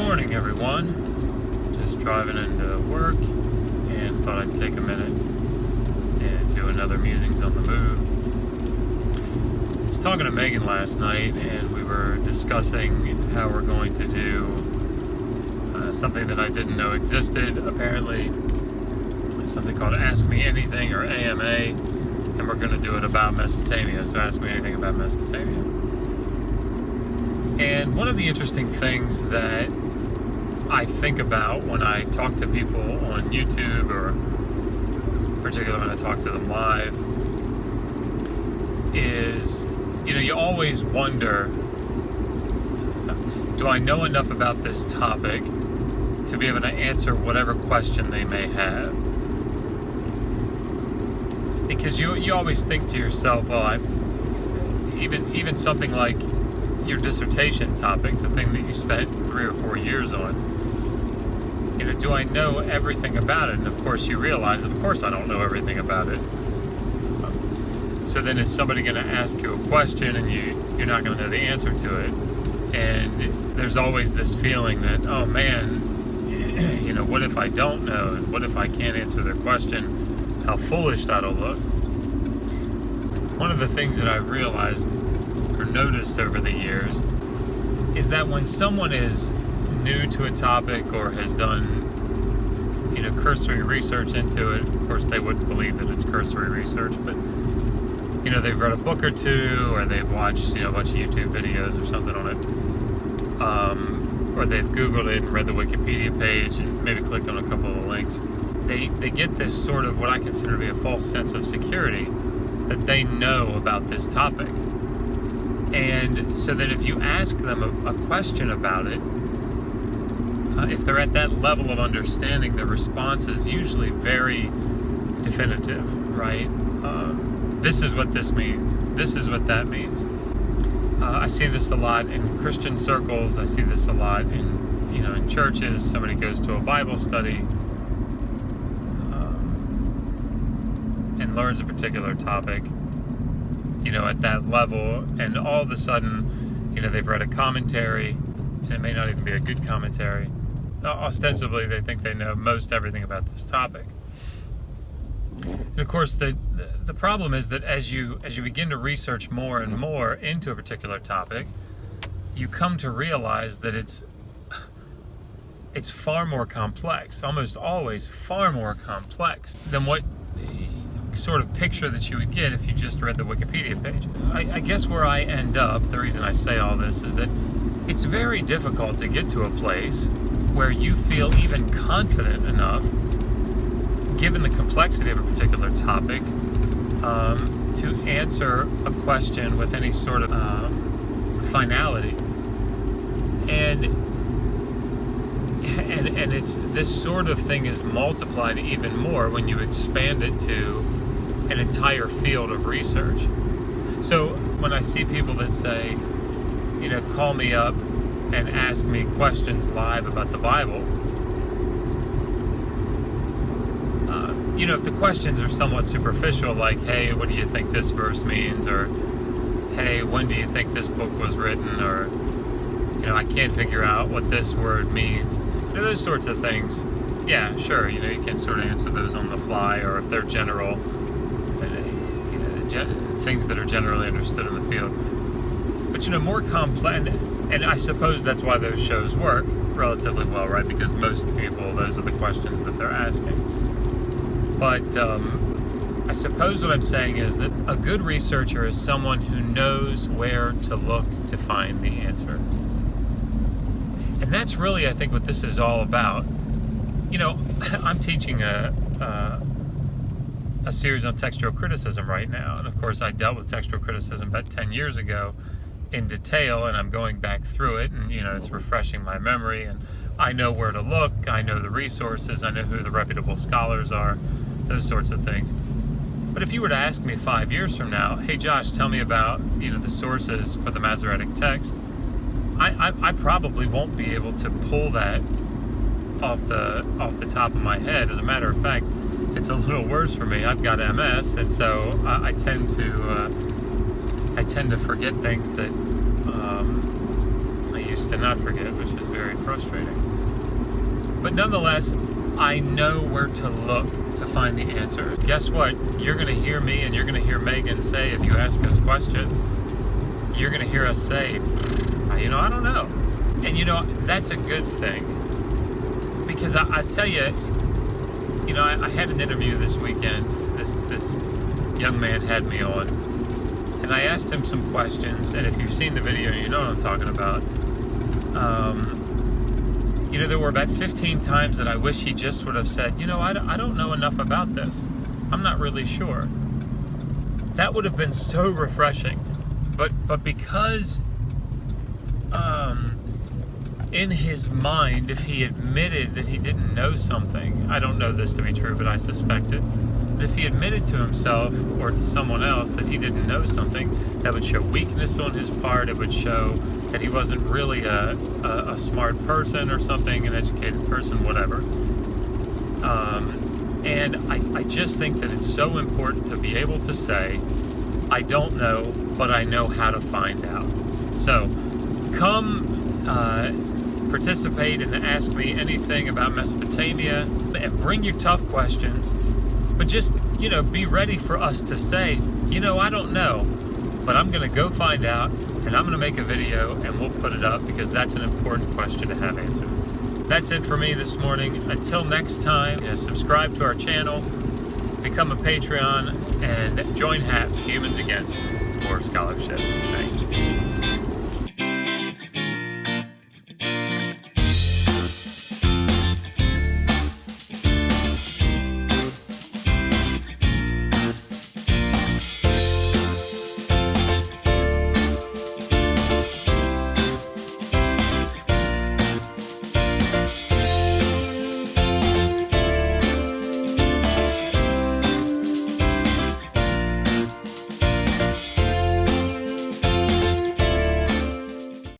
morning, everyone. Just driving into work and thought I'd take a minute and do another Musings on the Move. I was talking to Megan last night and we were discussing how we're going to do something that I didn't know existed, apparently. Something called Ask Me Anything, or AMA, and we're going to do it about Mesopotamia, so Ask Me Anything about Mesopotamia. And one of the interesting things that I think about when I talk to people on YouTube, or particularly when I talk to them live, is, you always wonder, do I know enough about this topic to be able to answer whatever question they may have? Because you always think to yourself, well, even something like your dissertation topic, the thing that you spent 3 or 4 years on, do I know everything about it? And of course you realize, of course I don't know everything about it. So then is somebody going to ask you a question and you're not going to know the answer to it? And there's always this feeling that, oh man, what if I don't know? And what if I can't answer their question? How foolish that'll look. One of the things that I've realized or noticed over the years is that when someone is new to a topic or has done, cursory research into it, of course they wouldn't believe that it's cursory research, but they've read a book or two, or they've watched a bunch of YouTube videos or something on it, or they've Googled it and read the Wikipedia page and maybe clicked on a couple of the links. They get this sort of what I consider to be a false sense of security that they know about this topic. And so that if you ask them a question about it, if they're at that level of understanding, the response is usually very definitive, right? This is what this means. This is what that means. I see this a lot in Christian circles. I see this a lot in churches. Somebody goes to a Bible study and learns a particular topic, at that level, and all of a sudden, they've read a commentary, and it may not even be a good commentary. Ostensibly, they think they know most everything about this topic. And of course, the problem is that as you begin to research more and more into a particular topic, you come to realize that it's far more complex, almost always far more complex than what sort of picture that you would get if you just read the Wikipedia page. I guess where I end up, the reason I say all this, is that it's very difficult to get to a place where you feel even confident enough, given the complexity of a particular topic, to answer a question with any sort of finality. And it's this sort of thing is multiplied even more when you expand it to an entire field of research. So when I see people that say, call me up and ask me questions live about the Bible, if the questions are somewhat superficial, like, hey, what do you think this verse means? Or, hey, when do you think this book was written? Or, I can't figure out what this word means. Those sorts of things, yeah, sure, you can sort of answer those on the fly, or if they're general, things that are generally understood in the field. But, more complex, and I suppose that's why those shows work relatively well, right? Because most people, those are the questions that they're asking. But I suppose what I'm saying is that a good researcher is someone who knows where to look to find the answer. And that's really, I think, what this is all about. I'm teaching a series on textual criticism right now. And of course, I dealt with textual criticism about 10 years ago in detail, and I'm going back through it, and it's refreshing my memory, and I know where to look, I know the resources, I know who the reputable scholars are, those sorts of things. But if you were to ask me 5 years from now, hey Josh, tell me about the sources for the Masoretic text, I probably won't be able to pull that off the top of my head. As a matter of fact, it's a little worse for me. I've got MS, and so I tend to forget things that I used used to not forget, which is very frustrating. But nonetheless, I know where to look to find the answer. Guess what? You're going to hear me and you're going to hear Megan say, if you ask us questions, you're going to hear us say, I don't know. And that's a good thing. Because I tell you, I had an interview this weekend. This young man had me on. And I asked him some questions. And if you've seen the video, you know what I'm talking about. There were about 15 times that I wish he just would have said, I don't know enough about this. I'm not really sure. That would have been so refreshing. But because in his mind, if he admitted that he didn't know something, I don't know this to be true, but I suspect it, but if he admitted to himself or to someone else that he didn't know something, that would show weakness on his part. It would show that he wasn't really a smart person or something, an educated person, whatever. And I just think that it's so important to be able to say, I don't know, but I know how to find out. So come participate and ask me anything about Mesopotamia, and bring your tough questions, but just, be ready for us to say, I don't know, but I'm going to go find out, and I'm going to make a video, and we'll put it up, because that's an important question to have answered. That's it for me this morning. Until next time, subscribe to our channel, become a Patreon, and join H.A.P.S, Humans Against More Scholarship.